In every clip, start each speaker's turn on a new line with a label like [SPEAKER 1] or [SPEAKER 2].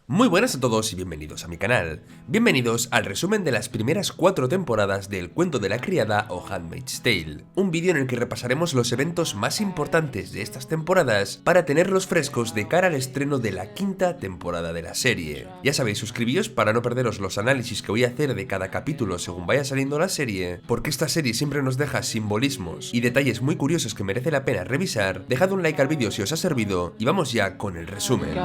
[SPEAKER 1] Muy buenas a todos y bienvenidos a mi canal. Bienvenidos al resumen de las primeras 4 temporadas de El cuento de la criada o Handmaid's Tale, un vídeo en el que repasaremos los eventos más importantes de estas temporadas para tenerlos frescos de cara al estreno de la 5ª temporada de la serie. Ya sabéis, suscribíos para no perderos los análisis que voy a hacer de cada capítulo según vaya saliendo la serie, porque esta serie siempre nos deja simbolismos y detalles muy curiosos que merece la pena revisar. Dejad un like al vídeo si os ha servido y vamos ya con el resumen.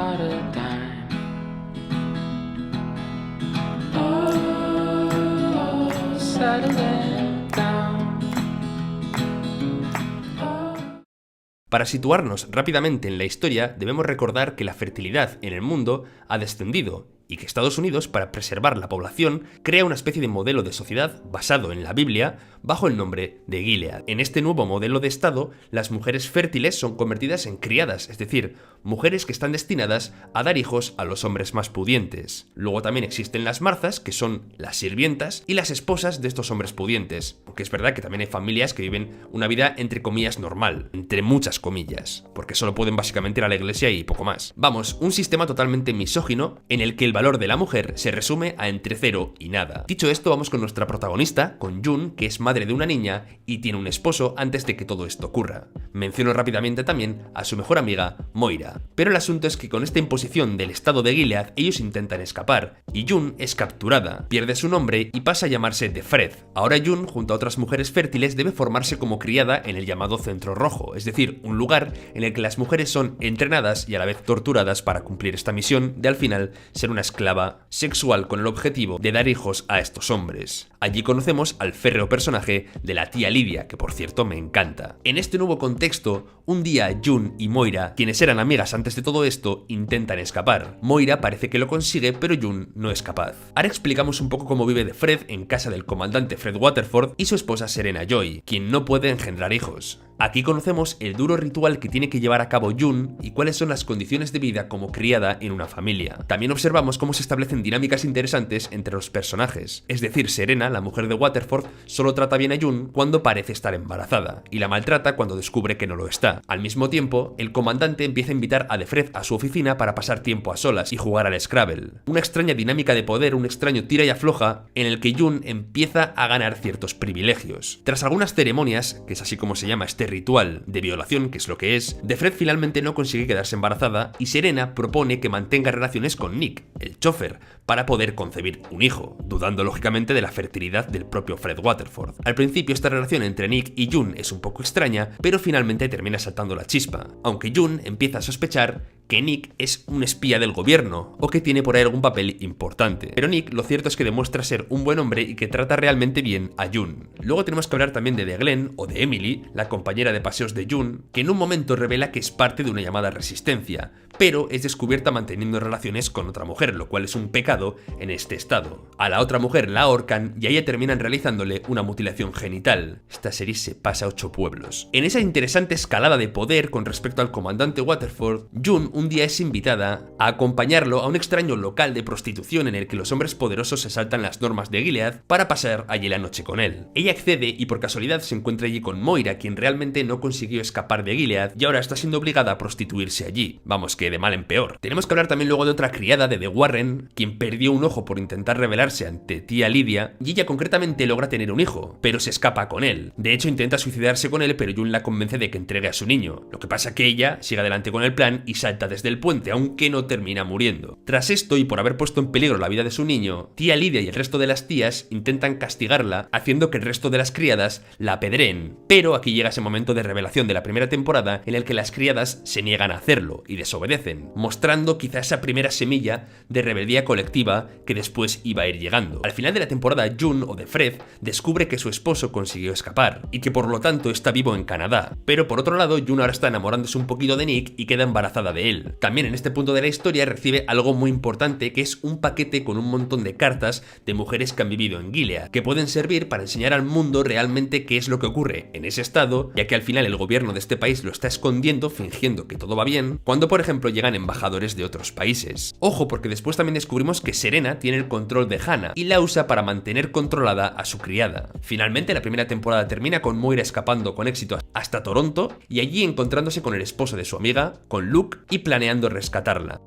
[SPEAKER 1] Para situarnos rápidamente en la historia, debemos recordar que la fertilidad en el mundo ha descendido y que Estados Unidos, para preservar la población, crea una especie de modelo de sociedad basado en la Biblia bajo el nombre de Gilead. En este nuevo modelo de Estado, las mujeres fértiles son convertidas en criadas, es decir, mujeres que están destinadas a dar hijos a los hombres más pudientes. Luego también existen las marzas, que son las sirvientas y las esposas de estos hombres pudientes, porque es verdad que también hay familias que viven una vida entre comillas normal, entre muchas comillas, porque solo pueden básicamente ir a la iglesia y poco más. Vamos, un sistema totalmente misógino en el que el valor de la mujer se resume a entre 0 y nada. Dicho esto, vamos con nuestra protagonista, con June, que es madre de una niña y tiene un esposo antes de que todo esto ocurra. Menciono rápidamente también a su mejor amiga, Moira. Pero el asunto es que con esta imposición del estado de Gilead, ellos intentan escapar, y June es capturada, pierde su nombre y pasa a llamarse The Fred. Ahora June, junto a otras mujeres fértiles, debe formarse como criada en el llamado Centro Rojo, es decir, un lugar en el que las mujeres son entrenadas y a la vez torturadas para cumplir esta misión de al final ser una esclava sexual con el objetivo de dar hijos a estos hombres. Allí conocemos al férreo personaje de la tía Lydia, que por cierto me encanta. En este nuevo contexto, un día June y Moira, quienes eran amigas antes de todo esto, intentan escapar. Moira parece que lo consigue, pero June no es capaz. Ahora explicamos un poco cómo vive The Fred en casa del comandante Fred Waterford y su esposa Serena Joy, quien no puede engendrar hijos. Aquí conocemos el duro ritual que tiene que llevar a cabo June y cuáles son las condiciones de vida como criada en una familia. También observamos cómo se establecen dinámicas interesantes entre los personajes. Es decir, Serena, la mujer de Waterford, solo trata bien a June cuando parece estar embarazada y la maltrata cuando descubre que no lo está. Al mismo tiempo, el comandante empieza a invitar a The Fred a su oficina para pasar tiempo a solas y jugar al Scrabble. Una extraña dinámica de poder, un extraño tira y afloja en el que June empieza a ganar ciertos privilegios. Tras algunas ceremonias, que es así como se llama este ritual de violación, que es lo que es, The Fred finalmente no consigue quedarse embarazada y Serena propone que mantenga relaciones con Nick, el chofer, para poder concebir un hijo, dudando lógicamente de la fertilidad del propio Fred Waterford. Al principio esta relación entre Nick y June es un poco extraña, pero finalmente termina saltando la chispa, aunque June empieza a sospechar que Nick es un espía del gobierno o que tiene por ahí algún papel importante. Pero Nick lo cierto es que demuestra ser un buen hombre y que trata realmente bien a June. Luego tenemos que hablar también de Glenn o de Emily, la compañera de paseos de June, que en un momento revela que es parte de una llamada resistencia, pero es descubierta manteniendo relaciones con otra mujer, lo cual es un pecado en este estado. A la otra mujer la ahorcan y a ella terminan realizándole una mutilación genital. Esta serie se pasa a 8 pueblos. En esa interesante escalada de poder con respecto al comandante Waterford, June un día es invitada a acompañarlo a un extraño local de prostitución en el que los hombres poderosos se saltan las normas de Gilead para pasar allí la noche con él. Ella accede y por casualidad se encuentra allí con Moira, quien realmente no consiguió escapar de Gilead y ahora está siendo obligada a prostituirse allí. Vamos, que de mal en peor. Tenemos que hablar también luego de otra criada de The Warren, quien perdió un ojo por intentar rebelarse ante tía Lydia, y ella concretamente logra tener un hijo, pero se escapa con él. De hecho, intenta suicidarse con él, pero June la convence de que entregue a su niño. Lo que pasa que ella sigue adelante con el plan y salta desde el puente, aunque no termina muriendo. Tras esto, y por haber puesto en peligro la vida de su niño, tía Lydia y el resto de las tías intentan castigarla, haciendo que el resto de las criadas la apedreen. Pero aquí llega ese momento de revelación de la primera temporada en el que las criadas se niegan a hacerlo y desobedecen, mostrando quizá esa primera semilla de rebeldía colectiva que después iba a ir llegando. Al final de la temporada, June o The Fred descubre que su esposo consiguió escapar y que por lo tanto está vivo en Canadá. Pero por otro lado, June ahora está enamorándose un poquito de Nick y queda embarazada de él. También en este punto de la historia recibe algo muy importante, que es un paquete con un montón de cartas de mujeres que han vivido en Gilead, que pueden servir para enseñar al mundo realmente qué es lo que ocurre en ese estado, ya que al final el gobierno de este país lo está escondiendo, fingiendo que todo va bien, cuando por ejemplo llegan embajadores de otros países. Ojo, porque después también descubrimos que Serena tiene el control de Hannah y la usa para mantener controlada a su criada. Finalmente, la primera temporada termina con Moira escapando con éxito hasta Toronto y allí encontrándose con el esposo de su amiga, con Luke, y planeando rescatarla.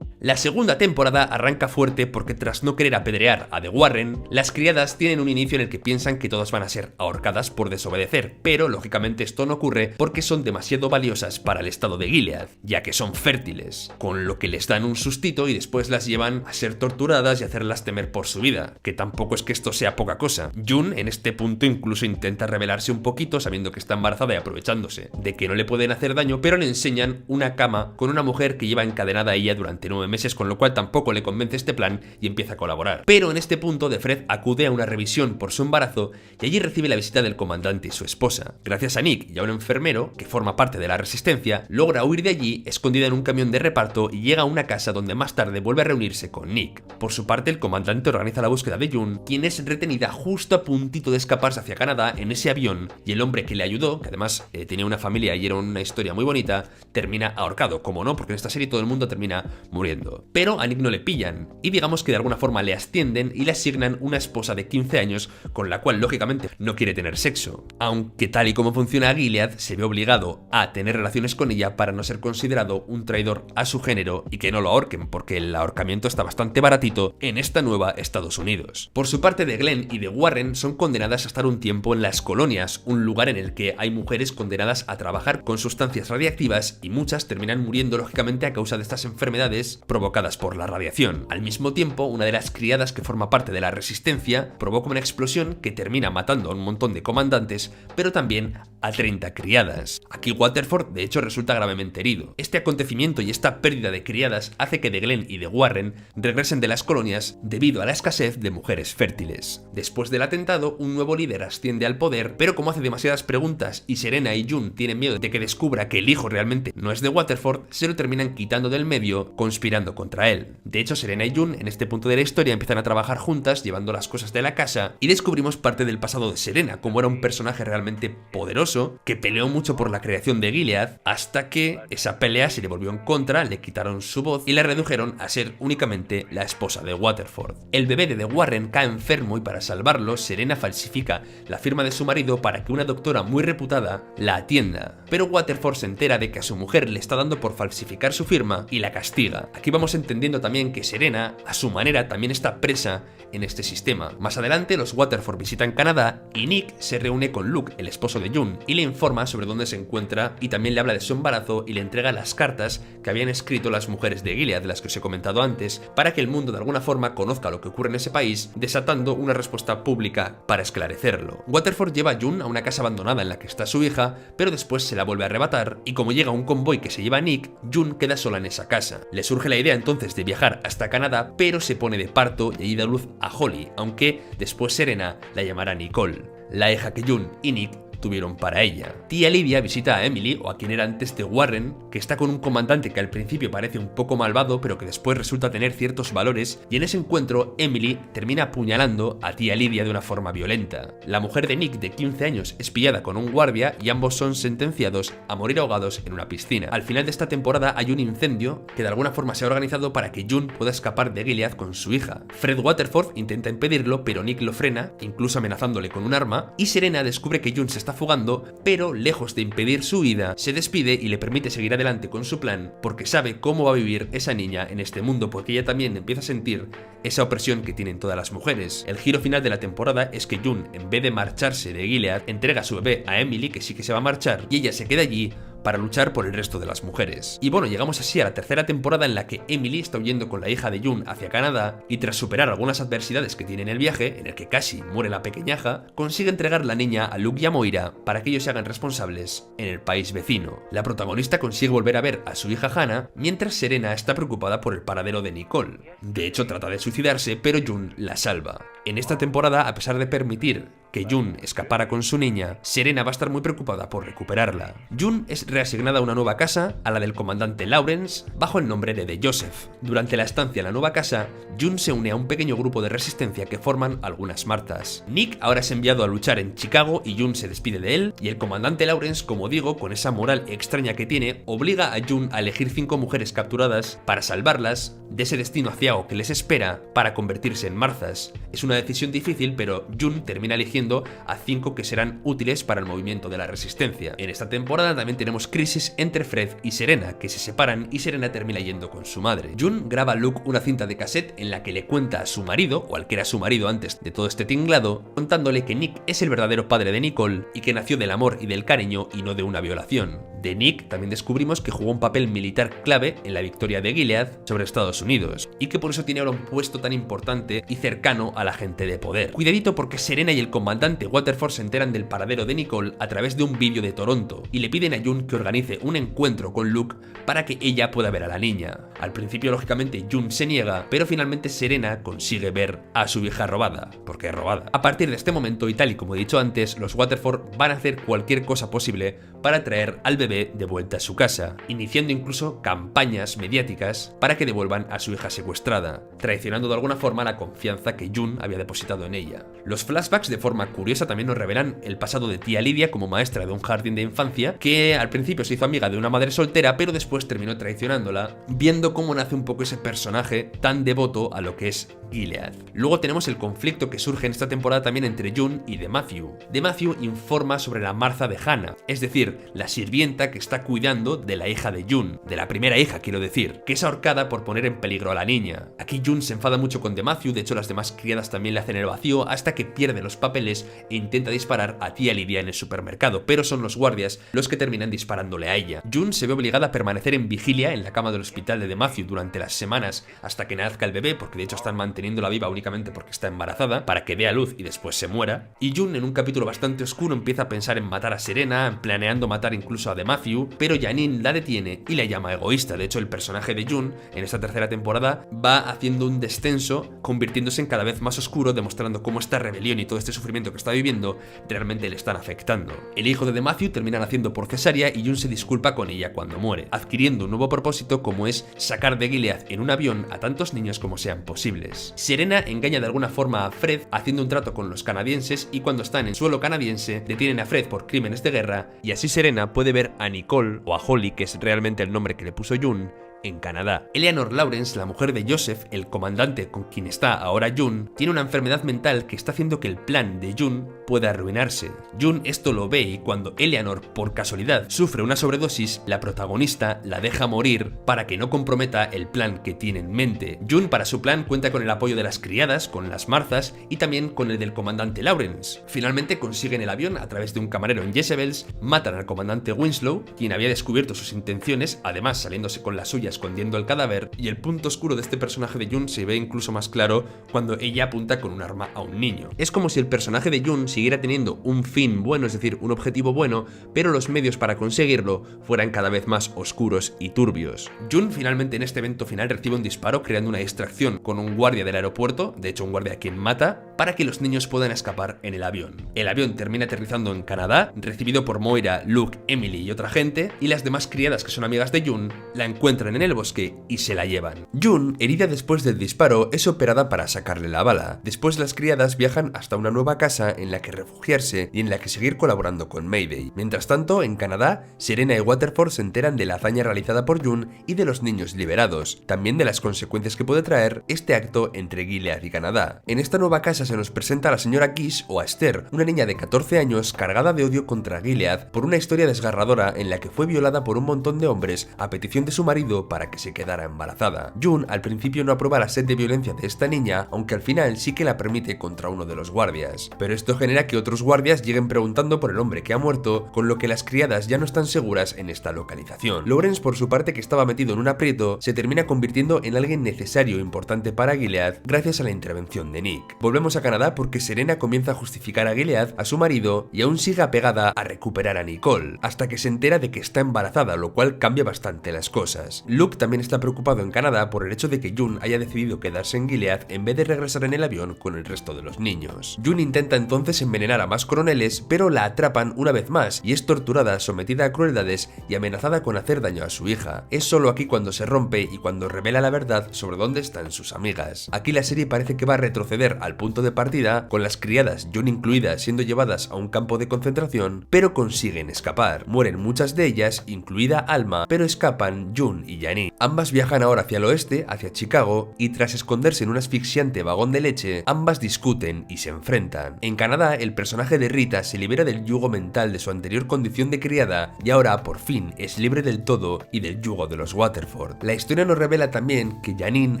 [SPEAKER 1] La segunda temporada arranca fuerte porque tras no querer apedrear a The Warren, las criadas tienen un inicio en el que piensan que todas van a ser ahorcadas por desobedecer, pero lógicamente esto no ocurre porque son demasiado valiosas para el estado de Gilead, ya que son fértiles, con lo que les dan un sustito y después las llevan a ser torturadas y hacerlas temer por su vida, que tampoco es que esto sea poca cosa. June en este punto incluso intenta rebelarse un poquito sabiendo que está embarazada y aprovechándose de que no le pueden hacer daño, pero le enseñan una cama con una mujer que lleva encadenada a ella durante 9 meses, con lo cual tampoco le convence este plan y empieza a colaborar. Pero en este punto Defred acude a una revisión por su embarazo y allí recibe la visita del comandante y su esposa. Gracias a Nick y a un enfermero, que forma parte de la resistencia, logra huir de allí escondida en un camión de reparto y llega a una casa donde más tarde vuelve a reunirse con Nick. Por su parte, el comandante organiza la búsqueda de June, quien es retenida justo a puntito de escaparse hacia Canadá en ese avión, y el hombre que le ayudó, que además tenía una familia y era una historia muy bonita, termina ahorcado, como no, porque en esta serie todo el mundo termina muriendo. Pero a Nick no le pillan, y digamos que de alguna forma le ascienden y le asignan una esposa de 15 años con la cual lógicamente no quiere tener sexo, aunque tal y como funciona Gilead se ve obligado a tener relaciones con ella para no ser considerado un traidor a su género y que no lo ahorquen, porque el ahorcamiento está bastante baratito en esta nueva Estados Unidos. Por su parte, de Glenn y de Warren son condenadas a estar un tiempo en las colonias, un lugar en el que hay mujeres condenadas a trabajar con sustancias radiactivas y muchas terminan muriendo lógicamente a causa de estas enfermedades provocadas por la radiación. Al mismo tiempo, una de las criadas que forma parte de la resistencia provoca una explosión que termina matando a un montón de comandantes, pero también a 30 criadas. Aquí Waterford de hecho resulta gravemente herido. Este acontecimiento y esta pérdida de criadas hace que de Glenn y de Warren regresen de las colonias debido a la escasez de mujeres fértiles. Después del atentado, un nuevo líder asciende al poder, pero como hace demasiadas preguntas y Serena y June tienen miedo de que descubra que el hijo realmente no es de Waterford, se lo terminan quitando del medio, conspirando contra él. De hecho, Serena y June en este punto de la historia empiezan a trabajar juntas llevando las cosas de la casa y descubrimos parte del pasado de Serena, como era un personaje realmente poderoso que peleó mucho por la creación de Gilead, hasta que esa pelea se le volvió en contra, le quitaron su voz y la redujeron a ser únicamente la esposa de Waterford. El bebé de The Warren cae enfermo y para salvarlo, Serena falsifica la firma de su marido para que una doctora muy reputada la atienda, pero Waterford se entera de que a su mujer le está dando por falsificar su firma y la castiga. Aquí vamos entendiendo también que Serena, a su manera, también está presa en este sistema. Más adelante, los Waterford visitan Canadá y Nick se reúne con Luke, el esposo de June, y le informa sobre dónde se encuentra y también le habla de su embarazo y le entrega las cartas que habían escrito las mujeres de Gilead, de las que os he comentado antes, para que el mundo de alguna forma conozca lo que ocurre en ese país, desatando una respuesta pública para esclarecerlo. Waterford lleva a June a una casa abandonada en la que está su hija, pero después se la vuelve a arrebatar y como llega un convoy que se lleva a Nick, June queda sola en esa casa. Le surge la idea entonces de viajar hasta Canadá, pero se pone de parto y allí da luz a Holly, aunque después Serena la llamará Nicole, la hija que June y Nick tuvieron para ella. Tía Lydia visita a Emily, o a quien era antes de Warren, que está con un comandante que al principio parece un poco malvado, pero que después resulta tener ciertos valores, y en ese encuentro Emily termina apuñalando a tía Lydia de una forma violenta. La mujer de Nick, de 15 años, es pillada con un guardia y ambos son sentenciados a morir ahogados en una piscina. Al final de esta temporada hay un incendio que de alguna forma se ha organizado para que June pueda escapar de Gilead con su hija. Fred Waterford intenta impedirlo, pero Nick lo frena, incluso amenazándole con un arma, y Serena descubre que June se está fugando, pero lejos de impedir su huida, se despide y le permite seguir adelante con su plan porque sabe cómo va a vivir esa niña en este mundo, porque ella también empieza a sentir esa opresión que tienen todas las mujeres. El giro final de la temporada es que June, en vez de marcharse de Gilead, entrega a su bebé a Emily, que sí que se va a marchar, y ella se queda allí para luchar por el resto de las mujeres. Y bueno, llegamos así a la tercera temporada en la que Emily está huyendo con la hija de June hacia Canadá y tras superar algunas adversidades que tiene en el viaje, en el que casi muere la pequeñaja, consigue entregar la niña a Luke y a Moira para que ellos se hagan responsables en el país vecino. La protagonista consigue volver a ver a su hija Hannah, mientras Serena está preocupada por el paradero de Nicole. De hecho, trata de suicidarse, pero June la salva. En esta temporada, a pesar de permitir que June escapara con su niña, Serena va a estar muy preocupada por recuperarla. June es reasignada a una nueva casa, a la del comandante Lawrence, bajo el nombre de Joseph. Durante la estancia en la nueva casa, June se une a un pequeño grupo de resistencia que forman algunas martas. Nick ahora es enviado a luchar en Chicago y June se despide de él, y el comandante Lawrence, como digo, con esa moral extraña que tiene, obliga a June a elegir 5 mujeres capturadas para salvarlas de ese destino aciago que les espera para convertirse en marzas. Es una decisión difícil, pero June termina eligiendo protegiendo a 5 que serán útiles para el movimiento de la resistencia. En esta temporada también tenemos crisis entre Fred y Serena, que se separan y Serena termina yendo con su madre. June graba a Luke una cinta de cassette en la que le cuenta a su marido, o al que era su marido antes de todo este tinglado, contándole que Nick es el verdadero padre de Nicole y que nació del amor y del cariño y no de una violación. De Nick también descubrimos que jugó un papel militar clave en la victoria de Gilead sobre Estados Unidos y que por eso tiene ahora un puesto tan importante y cercano a la gente de poder. Cuidadito porque Serena y el comandante Waterford se enteran del paradero de Nicole a través de un vídeo de Toronto y le piden a June que organice un encuentro con Luke para que ella pueda ver a la niña. Al principio lógicamente June se niega, pero finalmente Serena consigue ver a su hija robada, porque es robada. A partir de este momento y tal y como he dicho antes, los Waterford van a hacer cualquier cosa posible para traer al bebé de vuelta a su casa, iniciando incluso campañas mediáticas para que devuelvan a su hija secuestrada, traicionando de alguna forma la confianza que June había depositado en ella. Los flashbacks de forma curiosa también nos revelan el pasado de tía Lydia como maestra de un jardín de infancia, que al principio se hizo amiga de una madre soltera, pero después terminó traicionándola, viendo cómo nace un poco ese personaje tan devoto a lo que es Gilead. Luego tenemos el conflicto que surge en esta temporada también entre June y de Matthew. De Matthew informa sobre la Martha de Hannah, es decir, la sirvienta que está cuidando de la hija de June, de la primera hija quiero decir, que es ahorcada por poner en peligro a la niña. Aquí June se enfada mucho con de Matthew, de hecho las demás criadas también le hacen el vacío hasta que pierde los papeles e intenta disparar a tía Lydia en el supermercado, pero son los guardias los que terminan disparándole a ella. June se ve obligada a permanecer en vigilia en la cama del hospital de Matthew durante las semanas hasta que nazca el bebé, porque de hecho están manteniéndola viva únicamente porque está embarazada, para que dé a luz y después se muera. Y June, en un capítulo bastante oscuro, empieza a pensar en matar a Serena, planeando matar incluso a de Matthew, pero Janine la detiene y la llama egoísta. De hecho, el personaje de June en esta tercera temporada va haciendo un descenso, convirtiéndose en cada vez más oscuro, demostrando cómo esta rebelión y todo este sufrimiento que está viviendo realmente le están afectando. El hijo de Matthew termina naciendo por cesárea y June se disculpa con ella cuando muere, adquiriendo un nuevo propósito como es sacar de Gilead en un avión a tantos niños como sean posibles. Serena engaña de alguna forma a Fred haciendo un trato con los canadienses y cuando están en suelo canadiense detienen a Fred por crímenes de guerra y así Serena puede ver a Nicole, o a Holly, que es realmente el nombre que le puso June, en Canadá. Eleanor Lawrence, la mujer de Joseph, el comandante con quien está ahora June, tiene una enfermedad mental que está haciendo que el plan de June pueda arruinarse. June esto lo ve y cuando Eleanor, por casualidad, sufre una sobredosis, la protagonista la deja morir para que no comprometa el plan que tiene en mente. June para su plan cuenta con el apoyo de las criadas, con las Marthas y también con el del comandante Lawrence. Finalmente consiguen el avión a través de un camarero en Jezebels, matan al comandante Winslow, quien había descubierto sus intenciones, además saliéndose con las suyas escondiendo el cadáver, y el punto oscuro de este personaje de June se ve incluso más claro cuando ella apunta con un arma a un niño. Es como si el personaje de June siguiera teniendo un fin bueno, es decir, un objetivo bueno, pero los medios para conseguirlo fueran cada vez más oscuros y turbios. June finalmente en este evento final recibe un disparo creando una distracción con un guardia del aeropuerto, de hecho un guardia a quien mata, para que los niños puedan escapar en el avión. El avión termina aterrizando en Canadá, recibido por Moira, Luke, Emily y otra gente, y las demás criadas que son amigas de June la encuentran en el bosque y se la llevan. June, herida después del disparo, es operada para sacarle la bala. Después las criadas viajan hasta una nueva casa en la que refugiarse y en la que seguir colaborando con Mayday. Mientras tanto, en Canadá, Serena y Waterford se enteran de la hazaña realizada por June y de los niños liberados, también de las consecuencias que puede traer este acto entre Gilead y Canadá. En esta nueva casa se nos presenta a la señora Gish o a Esther, una niña de 14 años cargada de odio contra Gilead por una historia desgarradora en la que fue violada por un montón de hombres a petición de su marido para que se quedara embarazada. June al principio no aprueba la sed de violencia de esta niña, aunque al final sí que la permite contra uno de los guardias. Pero esto genera que otros guardias lleguen preguntando por el hombre que ha muerto, con lo que las criadas ya no están seguras en esta localización. Lawrence, por su parte, que estaba metido en un aprieto, se termina convirtiendo en alguien necesario e importante para Gilead gracias a la intervención de Nick. Volvemos a Canadá porque Serena comienza a justificar a Gilead, a su marido, y aún sigue apegada a recuperar a Nicole, hasta que se entera de que está embarazada, lo cual cambia bastante las cosas. Luke también está preocupado en Canadá por el hecho de que June haya decidido quedarse en Gilead en vez de regresar en el avión con el resto de los niños. June intenta entonces envenenar a más coroneles, pero la atrapan una vez más y es torturada, sometida a crueldades y amenazada con hacer daño a su hija. Es solo aquí cuando se rompe y cuando revela la verdad sobre dónde están sus amigas. Aquí la serie parece que va a retroceder al punto de partida, con las criadas, June incluida, siendo llevadas a un campo de concentración, pero consiguen escapar. Mueren muchas de ellas, incluida Alma, pero escapan June y Janine. Ambas viajan ahora hacia el oeste, hacia Chicago, y tras esconderse en un asfixiante vagón de leche, ambas discuten y se enfrentan. En Canadá, Canadá, el personaje de Rita se libera del yugo mental de su anterior condición de criada y ahora, por fin, es libre del todo y del yugo de los Waterford. La historia nos revela también que Janine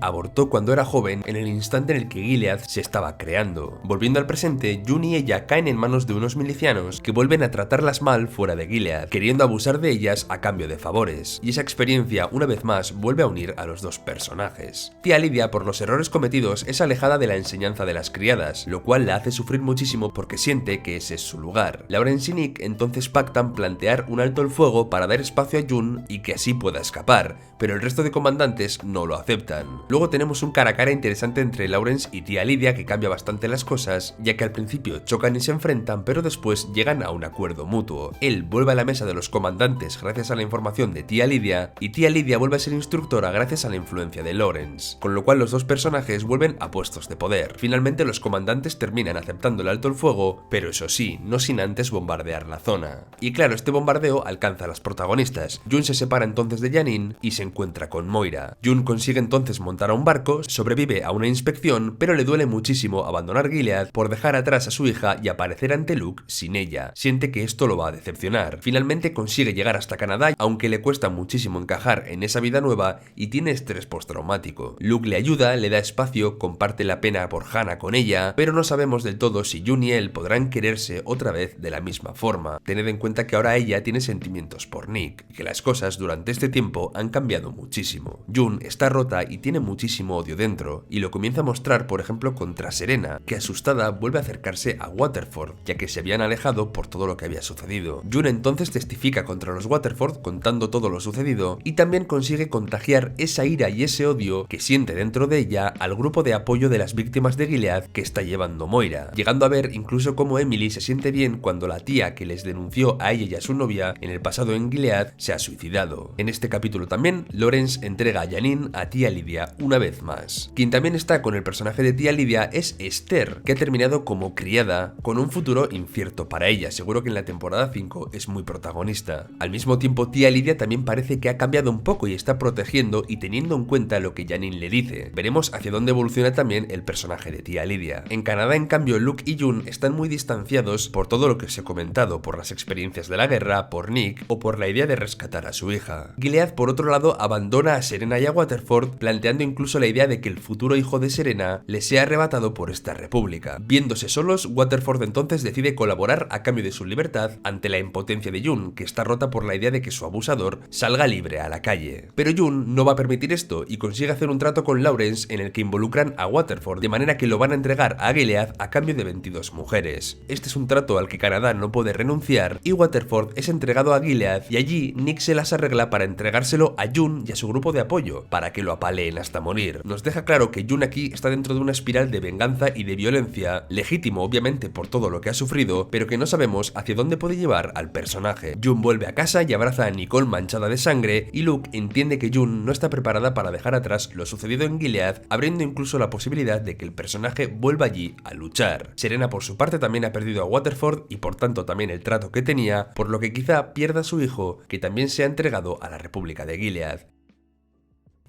[SPEAKER 1] abortó cuando era joven en el instante en el que Gilead se estaba creando. Volviendo al presente, June y ella caen en manos de unos milicianos que vuelven a tratarlas mal fuera de Gilead, queriendo abusar de ellas a cambio de favores, y esa experiencia una vez más vuelve a unir a los dos personajes. Tía Lydia, por los errores cometidos, es alejada de la enseñanza de las criadas, lo cual la hace sufrir muchísimo porque siente que ese es su lugar. Lawrence y Nick entonces pactan plantear un alto el fuego para dar espacio a June y que así pueda escapar, pero el resto de comandantes no lo aceptan. Luego tenemos un cara a cara interesante entre Lawrence y tía Lydia que cambia bastante las cosas, ya que al principio chocan y se enfrentan, pero después llegan a un acuerdo mutuo. Él vuelve a la mesa de los comandantes gracias a la información de tía Lydia, y tía Lydia vuelve a ser instructora gracias a la influencia de Lawrence, con lo cual los dos personajes vuelven a puestos de poder. Finalmente los comandantes terminan aceptando el alto el fuego, pero eso sí, no sin antes bombardear la zona. Y claro, este bombardeo alcanza a las protagonistas. June se separa entonces de Janine y se encuentra con Moira. June consigue entonces montar a un barco, sobrevive a una inspección, pero le duele muchísimo abandonar Gilead por dejar atrás a su hija y aparecer ante Luke sin ella. Siente que esto lo va a decepcionar. Finalmente consigue llegar hasta Canadá, aunque le cuesta muchísimo encajar en esa vida nueva y tiene estrés postraumático. Luke le ayuda, le da espacio, comparte la pena por Hannah con ella, pero no sabemos del todo si June y él podrán quererse otra vez de la misma forma. Tened en cuenta que ahora ella tiene sentimientos por Nick, y que las cosas durante este tiempo han cambiado muchísimo. June está rota y tiene muchísimo odio dentro, y lo comienza a mostrar por ejemplo contra Serena, que asustada vuelve a acercarse a Waterford, ya que se habían alejado por todo lo que había sucedido. June entonces testifica contra los Waterford contando todo lo sucedido, y también consigue contagiar esa ira y ese odio que siente dentro de ella al grupo de apoyo de las víctimas de Gilead que está llevando Moira, llegando a ver incluso cómo Emily se siente bien cuando la tía que les denunció a ella y a su novia en el pasado en Gilead se ha suicidado. En este capítulo también, Lawrence entrega a Janine a tía Lydia una vez más. Quien también está con el personaje de tía Lydia es Esther, que ha terminado como criada, con un futuro incierto para ella. Seguro que en la temporada 5 es muy protagonista. Al mismo tiempo, tía Lydia también parece que ha cambiado un poco y está protegiendo y teniendo en cuenta lo que Janine le dice. Veremos hacia dónde evoluciona también el personaje de tía Lydia. En Canadá, en cambio, Luke y June están muy distanciados por todo lo que os he comentado, por las experiencias de la guerra, por Nick o por la idea de rescatar a su hija. Gilead, por otro lado, abandona a Serena y a Waterford, planteando incluso la idea de que el futuro hijo de Serena le sea arrebatado por esta república. Viéndose solos, Waterford entonces decide colaborar a cambio de su libertad ante la impotencia de June, que está rota por la idea de que su abusador salga libre a la calle. Pero June no va a permitir esto y consigue hacer un trato con Lawrence en el que involucran a Waterford, de manera que lo van a entregar a Gilead a cambio de 22 mujeres. Este es un trato al que Canadá no puede renunciar y Waterford es entregado a Gilead, y allí Nick se las arregla para entregárselo a June y a su grupo de apoyo, para que lo apaleen hasta morir. Nos deja claro que June aquí está dentro de una espiral de venganza y de violencia, legítimo obviamente por todo lo que ha sufrido, pero que no sabemos hacia dónde puede llevar al personaje. June vuelve a casa y abraza a Nicole manchada de sangre, y Luke entiende que June no está preparada para dejar atrás lo sucedido en Gilead, abriendo incluso la posibilidad de que el personaje vuelva allí a luchar. Serena por su parte también ha perdido a Waterford y por tanto también el trato que tenía, por lo que quizá pierda a su hijo, que también se ha entregado a la República de Gilead.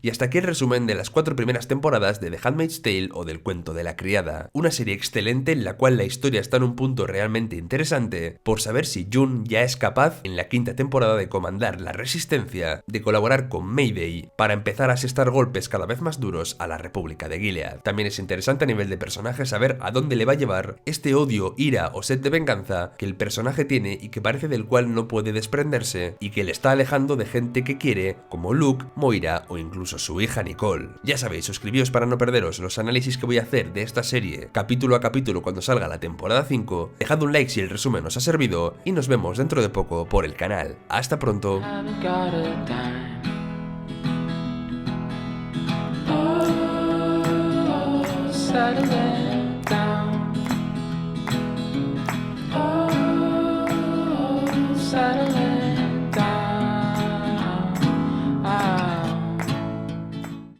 [SPEAKER 1] Y hasta aquí el resumen de las 4 primeras temporadas de The Handmaid's Tale o del Cuento de la Criada, una serie excelente en la cual la historia está en un punto realmente interesante por saber si June ya es capaz en la 5ª temporada de comandar la resistencia, de colaborar con Mayday para empezar a asestar golpes cada vez más duros a la República de Gilead. También es interesante a nivel de personaje saber a dónde le va a llevar este odio, ira o sed de venganza que el personaje tiene y que parece del cual no puede desprenderse y que le está alejando de gente que quiere como Luke, Moira o incluso su hija Nicole. Ya sabéis, suscribíos para no perderos los análisis que voy a hacer de esta serie capítulo a capítulo cuando salga la temporada 5, dejad un like si el resumen os ha servido y nos vemos dentro de poco por el canal. Hasta pronto. Saturday.